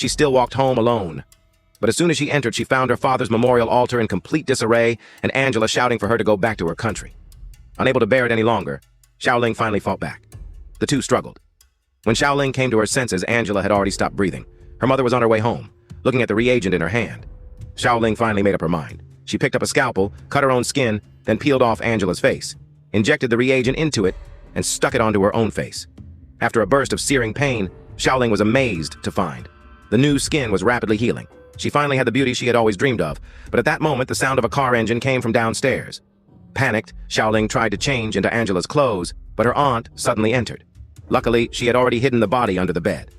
she still walked home alone. But as soon as she entered, she found her father's memorial altar in complete disarray and Angela shouting for her to go back to her country. Unable to bear it any longer, Xiaoling finally fought back. The two struggled. When Xiaoling came to her senses, Angela had already stopped breathing. Her mother was on her way home, looking at the reagent in her hand. Xiaoling finally made up her mind. She picked up a scalpel, cut her own skin, then peeled off Angela's face, injected the reagent into it, and stuck it onto her own face. After a burst of searing pain, Xiaoling was amazed to find the new skin was rapidly healing. She finally had the beauty she had always dreamed of, but at that moment the sound of a car engine came from downstairs. Panicked, Xiaoling tried to change into Angela's clothes, but her aunt suddenly entered. Luckily, she had already hidden the body under the bed.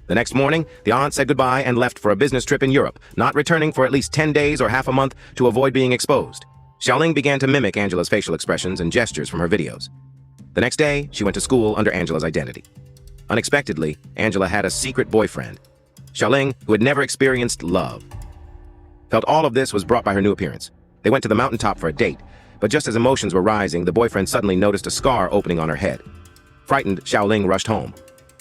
The next morning, the aunt said goodbye and left for a business trip in Europe, not returning for at least 10 days or half a month to avoid being exposed. Xiaoling began to mimic Angela's facial expressions and gestures from her videos. The next day, she went to school under Angela's identity. Unexpectedly, Angela had a secret boyfriend. Xiaoling, who had never experienced love, felt all of this was brought by her new appearance. They went to the mountaintop for a date, but just as emotions were rising, the boyfriend suddenly noticed a scar opening on her head. Frightened, Xiaoling rushed home,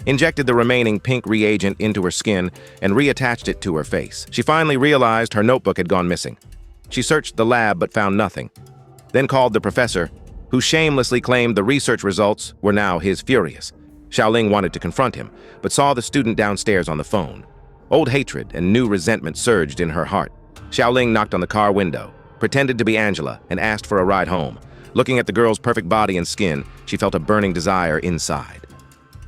injected the remaining pink reagent into her skin, and reattached it to her face. She finally realized her notebook had gone missing. She searched the lab but found nothing, then called the professor, who shamelessly claimed the research results were now his furious. Xiaoling wanted to confront him, but saw the student downstairs on the phone. Old hatred and new resentment surged in her heart. Xiaoling knocked on the car window, pretended to be Angela, and asked for a ride home. Looking at the girl's perfect body and skin, she felt a burning desire inside.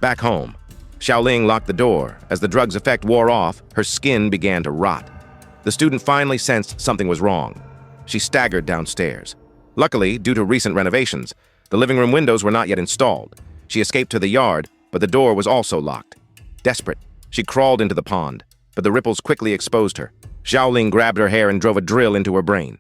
Back home, Xiaoling locked the door. As the drug's effect wore off, her skin began to rot. The student finally sensed something was wrong. She staggered downstairs. Luckily, due to recent renovations, the living room windows were not yet installed. She escaped to the yard, but the door was also locked. Desperate, she crawled into the pond, but the ripples quickly exposed her. Xiaoling grabbed her hair and drove a drill into her brain.